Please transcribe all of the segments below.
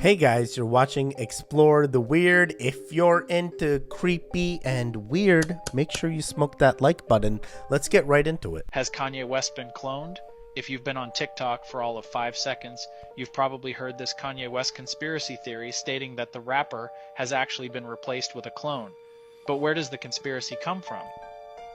Hey guys, you're watching Explore the Weird. If you're into creepy and weird, make sure you smoke that like button. Let's get right into it. Has Kanye West been cloned? If you've been on TikTok for all of 5 seconds, you've probably heard this Kanye West conspiracy theory stating that the rapper has actually been replaced with a clone. But where does the conspiracy come from?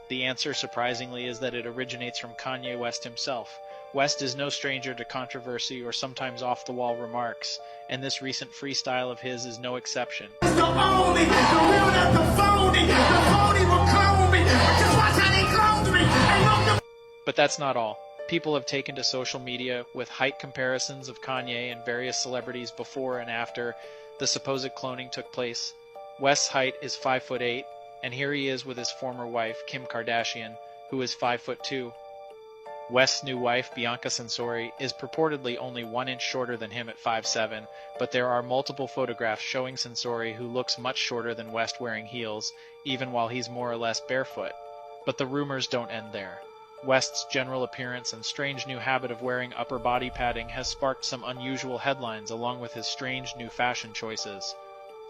The answer, surprisingly, is that it originates from Kanye West himself. West is no stranger to controversy or sometimes off-the-wall remarks, and this recent freestyle of his is no exception. The only, the real, not the phony. The phony will clone me. Just watch how they clone me. And look the But that's not all. People have taken to social media with height comparisons of Kanye and various celebrities before and after the supposed cloning took place. West's height is 5'8", and here he is with his former wife, Kim Kardashian, who is 5'2". West's new wife, Bianca Censori, is purportedly only 1 inch shorter than him at 5'7", but there are multiple photographs showing Censori who looks much shorter than West wearing heels, even while he's more or less barefoot. But the rumors don't end there. West's general appearance and strange new habit of wearing upper body padding has sparked some unusual headlines along with his strange new fashion choices.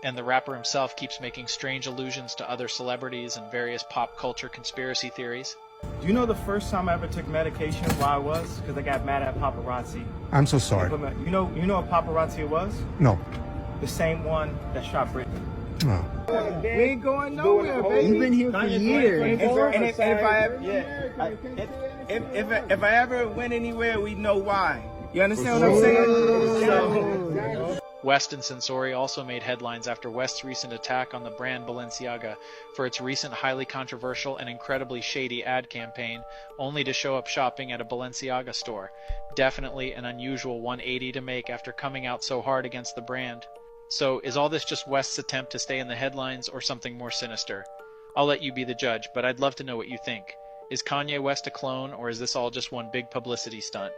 And the rapper himself keeps making strange allusions to other celebrities and various pop culture conspiracy theories. Do you know the first time I ever took medication, why I was? Because I got mad at paparazzi. I'm so sorry. You know what paparazzi was? No. The same one that shot Britney. No. We ain't going nowhere, baby. You've been here for years. And if I ever went anywhere, we know why. You understand what I'm saying? West and Censori also made headlines after West's recent attack on the brand Balenciaga for its recent highly controversial and incredibly shady ad campaign, only to show up shopping at a Balenciaga store. Definitely an unusual 180 to make after coming out so hard against the brand. So, is all this just West's attempt to stay in the headlines or something more sinister? I'll let you be the judge, but I'd love to know what you think. Is Kanye West a clone, or is this all just one big publicity stunt?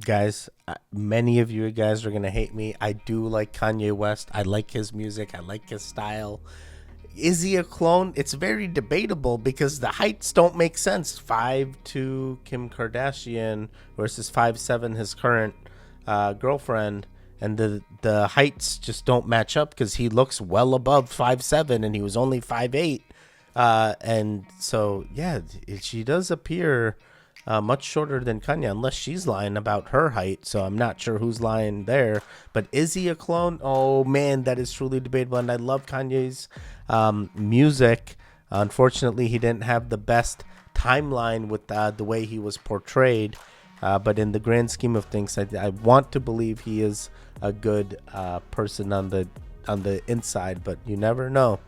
Guys, many of you guys are going to hate me. I do like Kanye West. I like his music. I like his style. Is he a clone? It's very debatable because the heights don't make sense. 5'2" Kim Kardashian versus 5'7" his current girlfriend. And the heights just don't match up because he looks well above 5'7" and he was only 5'8". And so, yeah, she does appear much shorter than Kanye, unless she's lying about her height. So I'm not sure who's lying there. But is he a clone? Oh, man, that is truly debatable. And I love Kanye's music. Unfortunately, he didn't have the best timeline with the way he was portrayed. But in the grand scheme of things, I want to believe he is a good person on the inside, but you never know.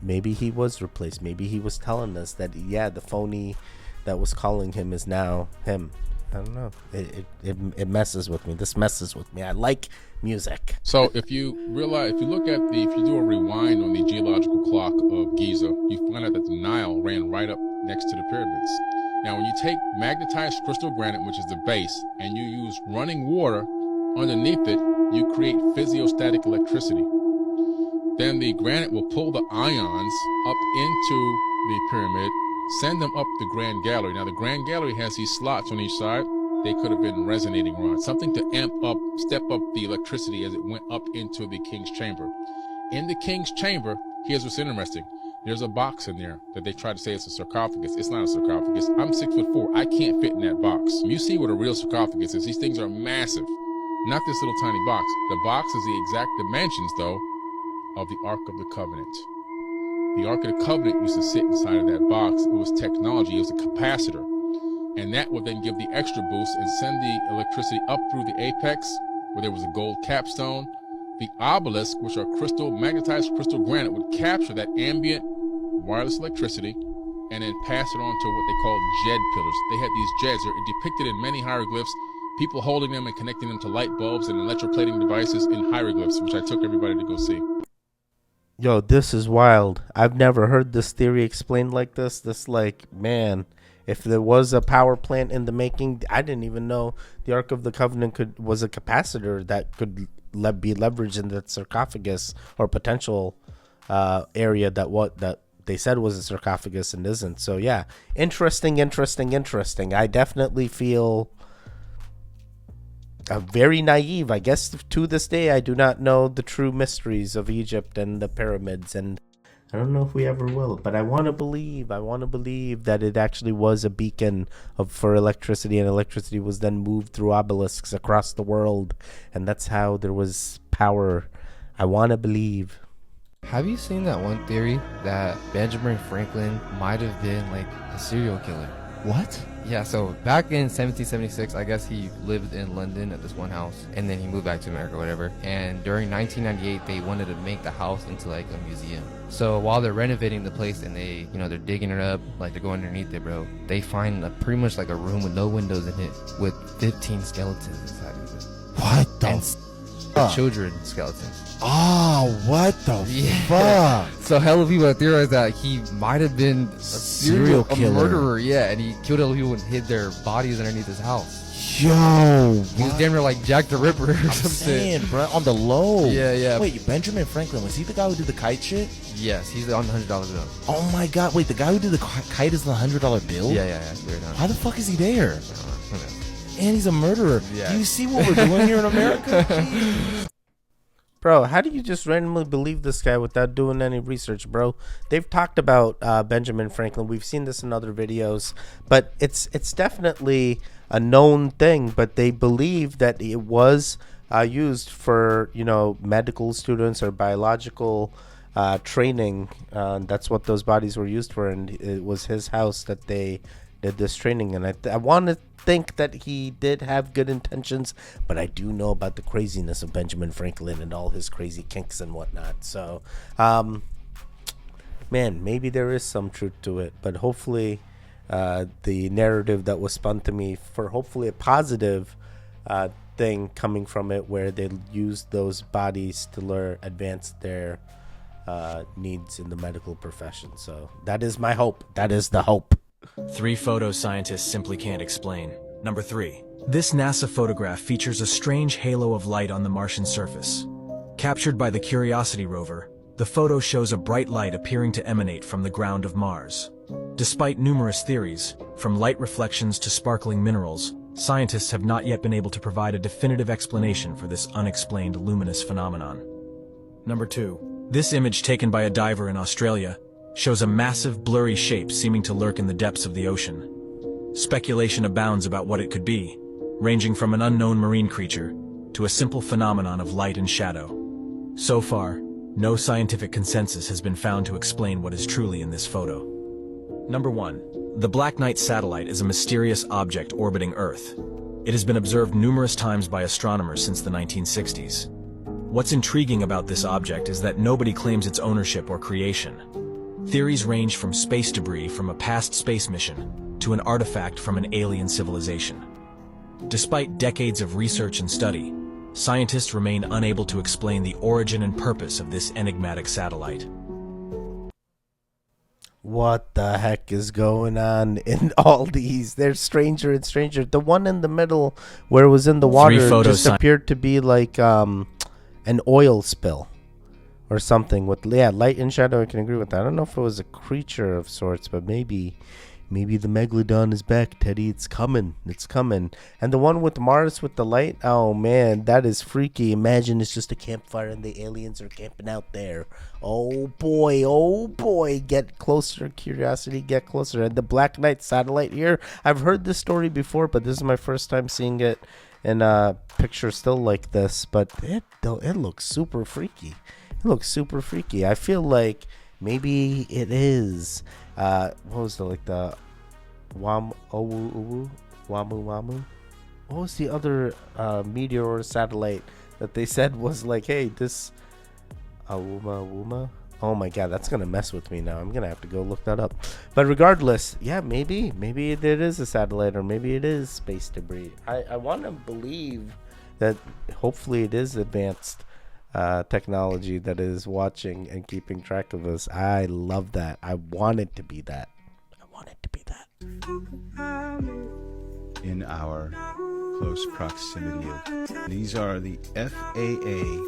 Maybe he was replaced. Maybe he was telling us that, yeah, the phony that was calling him is now him. I don't know. It messes with me. This messes with me. I like music. So if you do a rewind on the geological clock of Giza, you find out that the Nile ran right up next to the pyramids. Now, when you take magnetized crystal granite, which is the base, and you use running water underneath it, you create physiostatic electricity. Then the granite will pull the ions up into the pyramid, send them up the Grand Gallery. Now, the Grand Gallery has these slots on each side. They could have been resonating rods, something to step up the electricity as it went up into the King's Chamber. In the King's Chamber, here's what's interesting. There's a box in there that they try to say it's a sarcophagus. It's not a sarcophagus. I'm 6'4". I can't fit in that box. You see what a real sarcophagus is. These things are massive. Not this little tiny box. The box is the exact dimensions, though, of the Ark of the Covenant. The Ark of the Covenant used to sit inside of that box. It was technology. It was a capacitor. And that would then give the extra boost and send the electricity up through the apex, where there was a gold capstone. The obelisk, which are magnetized crystal granite, would capture that ambient wireless electricity and then pass it on to what they call jed pillars. They had these jeds. They're depicted in many hieroglyphs, people holding them and connecting them to light bulbs and electroplating devices in hieroglyphs, which I took everybody to go see. Yo, this is wild. I've never heard this theory explained like this. Man, if there was a power plant in the making, I didn't even know the Ark of the Covenant was a capacitor that could be leveraged in that sarcophagus or potential area that they said was a sarcophagus and isn't. So yeah, interesting. I definitely feel very naive. I guess to this day, I do not know the true mysteries of Egypt and the pyramids, and I don't know if we ever will. But I want to believe. I want to believe that it actually was a beacon for electricity, and electricity was then moved through obelisks across the world, and that's how there was power. I want to believe. Have you seen that one theory that Benjamin Franklin might have been like a serial killer? What? Yeah, so back in 1776, I guess he lived in London at this one house, and then he moved back to America or whatever. And during 1998, they wanted to make the house into like a museum. So while they're renovating the place and they, they're digging it up, like they're going underneath it, bro, they find pretty much like a room with no windows in it with 15 skeletons inside of it. What the And children skeletons. Oh, what the fuck? So hella people have theorized that he might have been a Serial killer. a murderer, yeah, and he killed hella people and hid their bodies underneath his house. Yo, He was damn near like Jack the Ripper or I'm something. saying, bro, on the low. Yeah. Wait, Benjamin Franklin, was he the guy who did the kite shit? Yes, he's on the $100 bill. Oh my god, wait, the guy who did the kite is the $100 bill? Yeah. Straight on. Why the fuck is he there? Who knows? And he's a murderer. Yeah. Do you see what we're doing here in America? Jeez. Bro, how do you just randomly believe this guy without doing any research, bro? They've talked about Benjamin Franklin. We've seen this in other videos, but it's definitely a known thing. But they believe that it was used for, medical students or biological training. That's what those bodies were used for, and it was his house that they did this training. And I want to think that he did have good intentions, but I do know about the craziness of Benjamin Franklin and all his crazy kinks and whatnot. So, man, maybe there is some truth to it, but hopefully the narrative that was spun to me for hopefully a positive thing coming from it, where they used those bodies to advance their needs in the medical profession. So that is my hope. That is the hope. 3 photos scientists simply can't explain. Number 3. This NASA photograph features a strange halo of light on the Martian surface. Captured by the Curiosity rover, the photo shows a bright light appearing to emanate from the ground of Mars. Despite numerous theories, from light reflections to sparkling minerals, scientists have not yet been able to provide a definitive explanation for this unexplained luminous phenomenon. Number 2. This image taken by a diver in Australia shows a massive blurry shape seeming to lurk in the depths of the ocean. Speculation abounds about what it could be, ranging from an unknown marine creature to a simple phenomenon of light and shadow. So far, no scientific consensus has been found to explain what is truly in this photo. Number 1. The Black Knight satellite is a mysterious object orbiting Earth. It has been observed numerous times by astronomers since the 1960s. What's intriguing about this object is that nobody claims its ownership or creation. Theories range from space debris from a past space mission to an artifact from an alien civilization. Despite decades of research and study, scientists remain unable to explain the origin and purpose of this enigmatic satellite. What the heck is going on in all these? They're stranger and stranger. The one in the middle where it was in the water just appeared to be like an oil spill or something with light and shadow. I can agree with that. I don't know if it was a creature of sorts, but maybe the megalodon is back, Teddy. It's coming. And the one with Mars with the light, oh man, that is freaky. Imagine it's just a campfire and the aliens are camping out there. Oh boy, get closer, Curiosity, get closer. And the Black Knight satellite here, I've heard this story before, but this is my first time seeing it in a picture still like this. But it looks super freaky. I feel like maybe it is. What was the Wamu? What was the other meteor or satellite that they said was like, hey, this Wuma? Oh my god, that's gonna mess with me now. I'm gonna have to go look that up. But regardless, yeah, maybe it is a satellite, or maybe it is space debris. I want to believe that hopefully it is advanced technology that is watching and keeping track of us. I love that. I want it to be that. In our close proximity of these are the FAA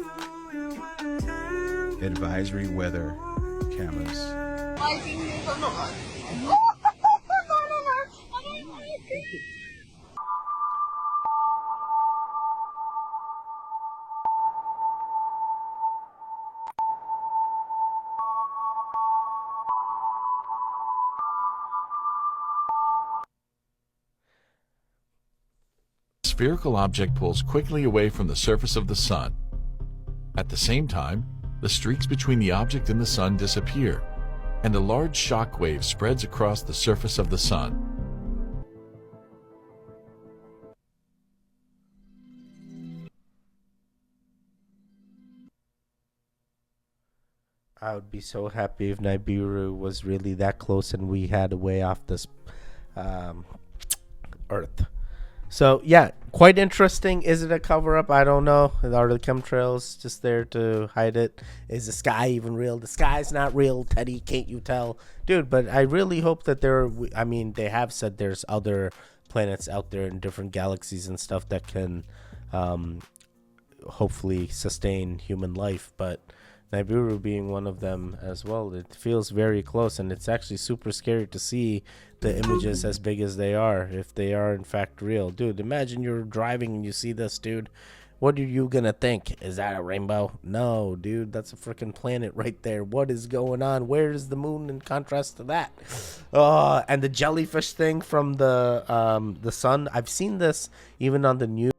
advisory weather cameras. spherical object pulls quickly away from the surface of the sun. At the same time, the streaks between the object and the sun disappear, and a large shock wave spreads across the surface of the sun. I would be so happy if Nibiru was really that close and we had a way off this Earth. So, yeah, quite interesting. Is it a cover-up? I don't know. Are the chemtrails just there to hide it? Is the sky even real? The sky's not real, Teddy. Can't you tell? Dude, but I really hope that they have said there's other planets out there in different galaxies and stuff that can hopefully sustain human life, but Nibiru being one of them as well, it feels very close, and it's actually super scary to see the images as big as they are, if they are in fact real. Dude, imagine you're driving and you see this, dude. What are you gonna think? Is that a rainbow? No, dude, that's a freaking planet right there. What is going on? Where is the moon in contrast to that? And the jellyfish thing from the sun. I've seen this even on the news.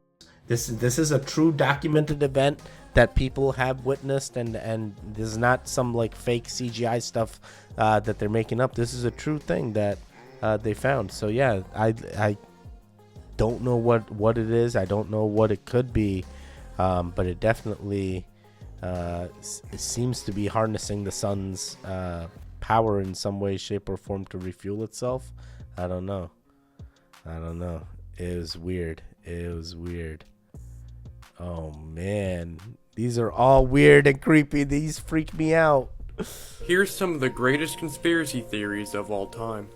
This is a true documented event that people have witnessed, and this is not some like fake CGI stuff that they're making up. This is a true thing that they found. So yeah, I don't know what it is. I don't know what it could be, but it definitely it seems to be harnessing the sun's power in some way, shape, or form to refuel itself. I don't know. It was weird. Oh man, these are all weird and creepy. These freak me out. Here's some of the greatest conspiracy theories of all time.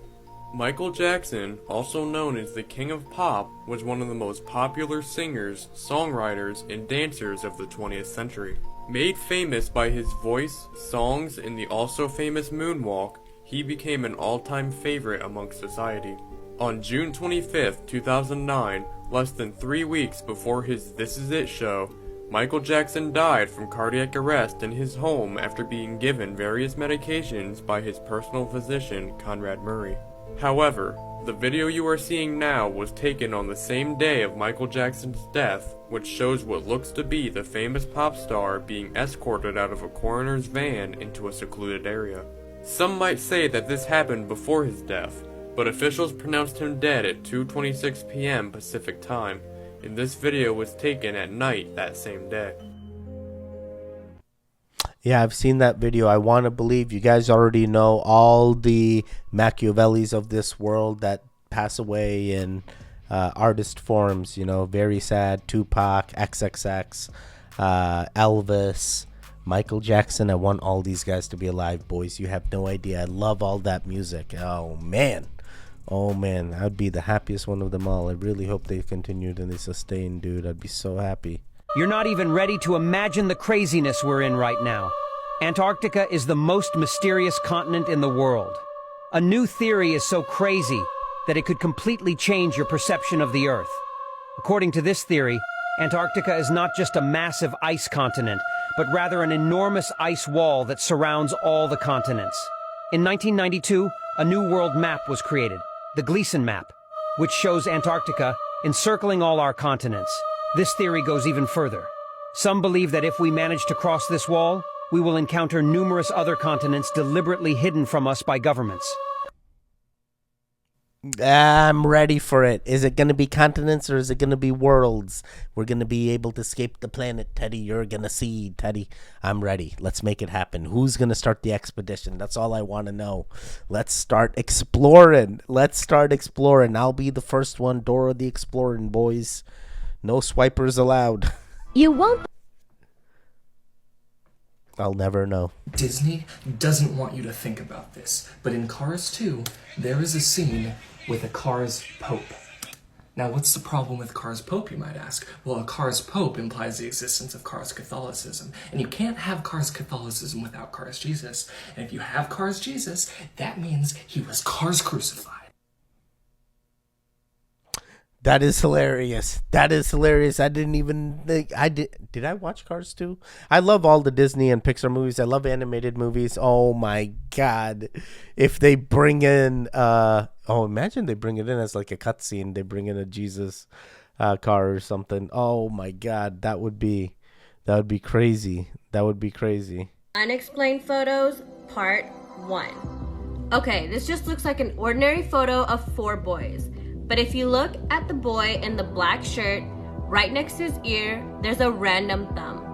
Michael Jackson, also known as the King of Pop, was one of the most popular singers, songwriters, and dancers of the 20th century. Made famous by his voice, songs, and the also famous moonwalk, he became an all-time favorite amongst society. On June 25th, 2009, less than 3 weeks before his This Is It show, Michael Jackson died from cardiac arrest in his home after being given various medications by his personal physician, Conrad Murray. However, the video you are seeing now was taken on the same day of Michael Jackson's death, which shows what looks to be the famous pop star being escorted out of a coroner's van into a secluded area. Some might say that this happened before his death, but officials pronounced him dead at 2:26 p.m. Pacific time, and this video was taken at night that same day. Yeah, I've seen that video. I want to believe you guys already know all the Machiavellis of this world that pass away in artist forms, you know, very sad. Tupac, XXX, Elvis, Michael Jackson. I want all these guys to be alive, boys. You have no idea. I love all that music. Oh man, I'd be the happiest one of them all. I really hope they continued and they sustained, dude. I'd be so happy. You're not even ready to imagine the craziness we're in right now. Antarctica is the most mysterious continent in the world. A new theory is so crazy that it could completely change your perception of the Earth. According to this theory, Antarctica is not just a massive ice continent, but rather an enormous ice wall that surrounds all the continents. In 1992, a new world map was created, the Gleason map, which shows Antarctica encircling all our continents. This theory goes even further. Some believe that if we manage to cross this wall, we will encounter numerous other continents deliberately hidden from us by governments. I'm ready for it. Is it going to be continents or is it going to be worlds? We're going to be able to escape the planet, Teddy. You're going to see, Teddy. I'm ready. Let's make it happen. Who's going to start the expedition? That's all I want to know. Let's start exploring. I'll be the first one. Dora the Exploring, boys. No swipers allowed. You won't. I'll never know. Disney doesn't want you to think about this, but in Cars 2, there is a scene with a Cars Pope. Now, what's the problem with Cars Pope, you might ask? Well, a Cars Pope implies the existence of Cars Catholicism, and you can't have Cars Catholicism without Cars Jesus. And if you have Cars Jesus, that means he was Cars crucified. That is hilarious. I didn't even think did I watch Cars 2? I love all the Disney and Pixar movies. I love animated movies. Oh my god. If they bring in imagine they bring it in as like a cutscene. They bring in a Jesus car or something. Oh my God, that would be crazy. That would be crazy. Unexplained photos, part 1. Okay, this just looks like an ordinary photo of 4 boys. But if you look at the boy in the black shirt, right next to his ear, there's a random thumb.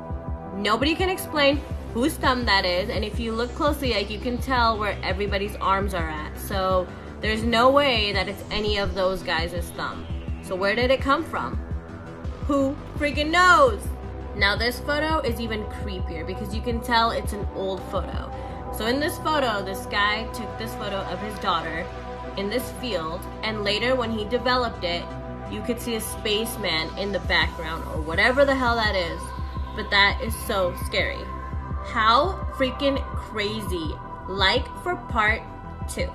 Nobody can explain whose thumb that is, and if you look closely, like, you can tell where everybody's arms are at. So there's no way that it's any of those guys' thumb. So where did it come from? Who freaking knows? Now this photo is even creepier because you can tell it's an old photo. So in this photo, this guy took this photo of his daughter in this field, and later when he developed it, you could see a spaceman in the background or whatever the hell that is. But that is so scary. How freaking crazy. Like for part 2.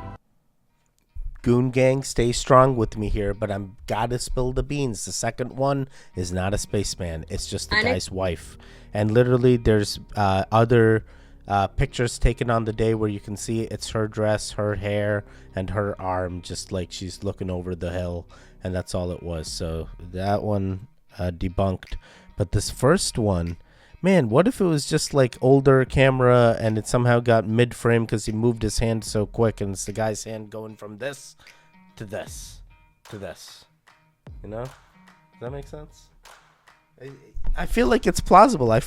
Goon Gang, stay strong with me here, but I'm gotta spill the beans. The second one is not a spaceman. It's just the guy's wife. And literally there's other pictures taken on the day where you can see it's her dress, her hair, and her arm, just like she's looking over the hill, and that's all it was. So that one debunked. But this first one, man, what if it was just like older camera and it somehow got mid-frame because he moved his hand so quick, and it's the guy's hand going from this to this to this, you know? Does that make sense? I feel like it's plausible. I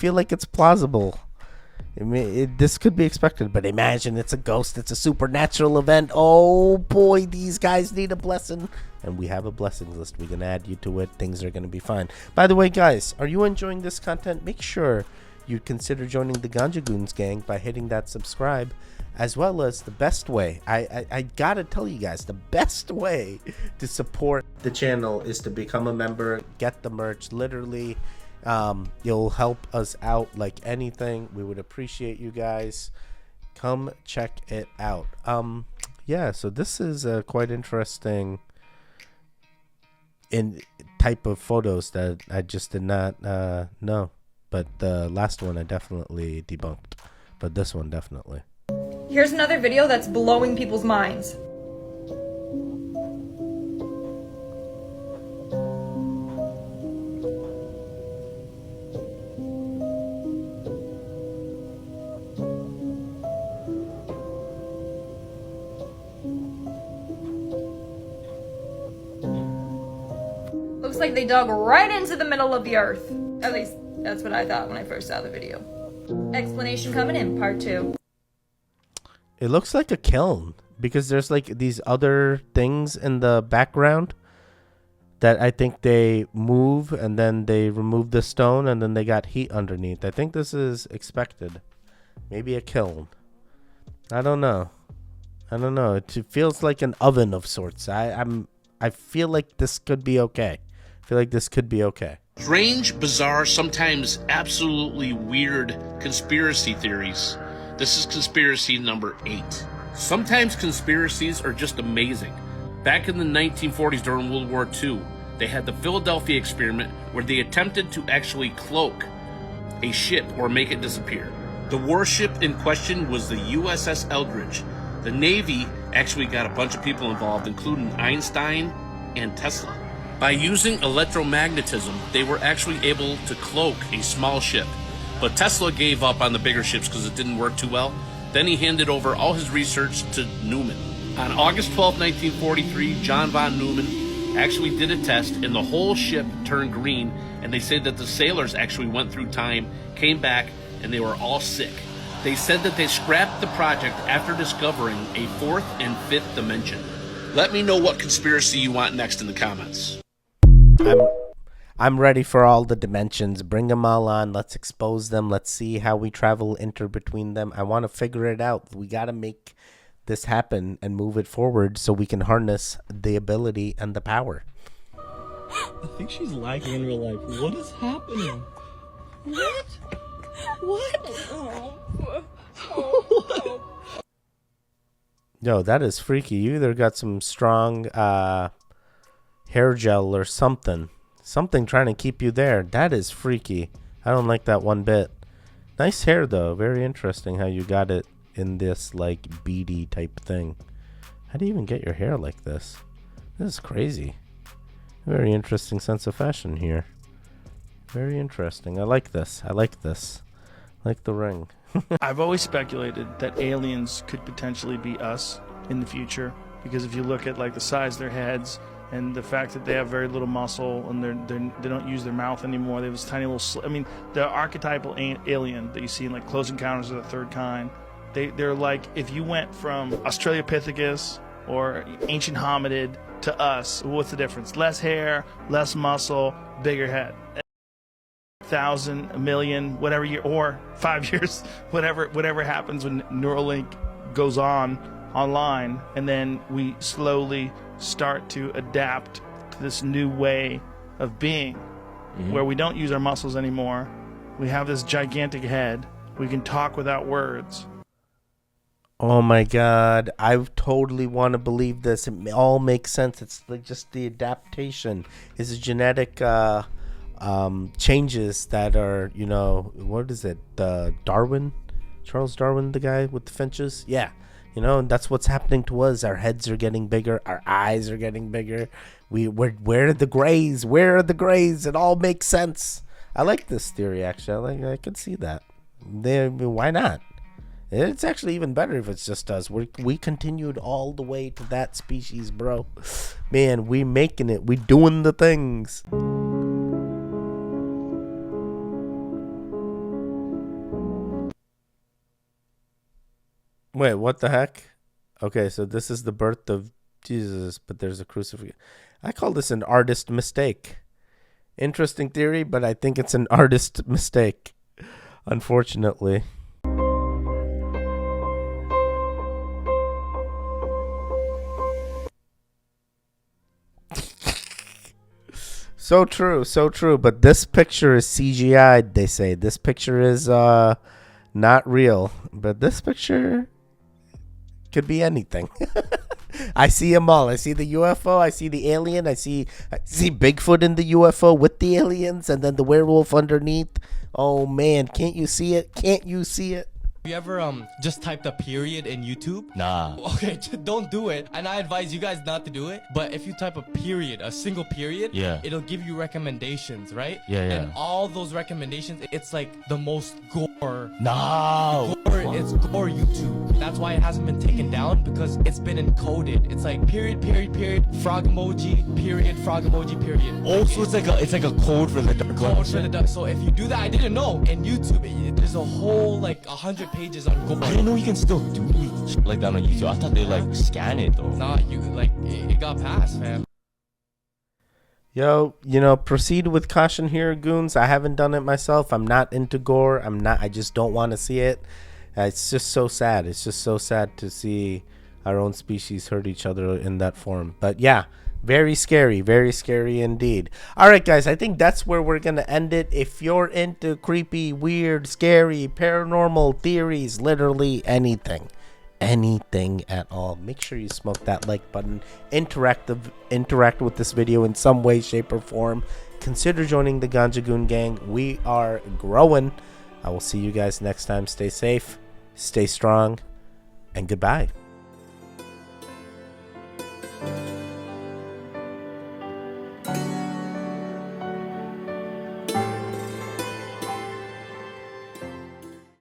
mean, this could be expected, but imagine it's a ghost. It's a supernatural event. Oh boy, these guys need a blessing. And we have a blessings list. We can add you to it. Things are going to be fine. By the way, guys, are you enjoying this content? Make sure you consider joining the Ganja Goons gang by hitting that subscribe, as well as the best way. I got to tell you guys, the best way to support the channel is to become a member, get the merch. Literally, you'll help us out like anything. We would appreciate you guys. Come check it out. Yeah, so this is quite interesting in type of photos that I just did not know. But the last one I definitely debunked. But this one definitely. Here's another video that's blowing people's minds. Looks like they dug right into the middle of the earth. At least, that's what I thought when I first saw the video. Explanation coming in, part 2. It looks like a kiln because there's like these other things in the background that I think they move, and then they remove the stone, and then they got heat underneath. I think this is expected. Maybe a kiln. I don't know. It feels like an oven of sorts. I feel like this could be okay. Strange, bizarre, sometimes absolutely weird conspiracy theories. This is conspiracy number 8. Sometimes conspiracies are just amazing. Back in the 1940s during World War II, they had the Philadelphia experiment where they attempted to actually cloak a ship or make it disappear. The warship in question was the USS Eldridge. The Navy actually got a bunch of people involved, including Einstein and Tesla. By using electromagnetism, they were actually able to cloak a small ship. But Tesla gave up on the bigger ships because it didn't work too well. Then he handed over all his research to Newman. On August 12, 1943, John von Neumann actually did a test, and the whole ship turned green, and they say that the sailors actually went through time, came back, and they were all sick. They said that they scrapped the project after discovering a 4th and 5th dimension. Let me know what conspiracy you want next in the comments. I'm ready for all the dimensions. Bring them all on. Let's expose them. Let's see how we travel between them. I want to figure it out. We got to make this happen and move it forward so we can harness the ability and the power. I think she's lagging in real life. What is happening? What? Yo, that is freaky. You either got some strong hair gel or something trying to keep you there. That is freaky. I don't like that one bit. Nice hair though. Very interesting how you got it in this like beady type thing. How do you even get your hair like this? This is crazy. Very interesting sense of fashion here. Very interesting. I like this. I like this. I like the ring. I've always speculated that aliens could potentially be us in the future, because if you look at like the size of their heads and the fact that they have very little muscle and they don't use their mouth anymore, they have this tiny little. I mean, the archetypal alien that you see in like Close Encounters of the Third Kind, they're like if you went from Australopithecus or ancient hominid to us. What's the difference? Less hair, less muscle, bigger head. 1,000, a million, whatever year, or 5 years, whatever happens when Neuralink goes online, and then we slowly start to adapt to this new way of being, where we don't use our muscles anymore. We have this gigantic head. We can talk without words. Oh my God, I totally want to believe this. It all makes sense. It's like just the adaptation. It's a genetic changes that are, you know, what is it? Darwin? Charles Darwin, the guy with the finches? Yeah. You know, and that's what's happening to us. Our heads are getting bigger. Our eyes are getting bigger. Where are the grays? Where are the grays? It all makes sense. I like this theory, actually. I could see that. Why not? It's actually even better if it's just us. We continued all the way to that species, bro. Man, we making it. We doing the things. Wait, what the heck? Okay, so this is the birth of Jesus, but there's a crucifix. I call this an artist mistake. Interesting theory, but I think it's an artist mistake, unfortunately. So true, but this picture is CGI'd, they say. This picture is not real, but this picture could be anything. I see them all. I see the UFO, I see the alien, I see Bigfoot in the UFO with the aliens, and then the werewolf underneath. Oh man, can't you see it? Can't you see it? You ever just typed a period in YouTube? Nah. Okay, don't do it. And I advise you guys not to do it. But if you type a period, a single period, yeah, it'll give you recommendations, right? Yeah. And all those recommendations, it's like the most gore. No. It's gore YouTube. That's why it hasn't been taken down, because it's been encoded. It's like period, frog emoji, period, frog emoji, period. Also, it's like a code for the dark web. Code for the dark. So if you do that, I didn't know. In YouTube, there's a whole like 100 pages on gore. I didn't know you can still do shit like that on YouTube. I thought they like scan it though. Nah, it got passed, fam. Yo, proceed with caution here, goons. I haven't done it myself. I'm not into gore. I just don't want to see it. It's just so sad. It's just so sad to see our own species hurt each other in that form. But yeah, very scary indeed. All right, guys, I think that's where we're going to end it. If you're into creepy, weird, scary, paranormal theories, literally anything at all, make sure you smoke that like button. Interact with this video in some way, shape, or form. Consider joining the Ganja Goon Gang. We are growing. I will see you guys next time. Stay safe, stay strong, and goodbye.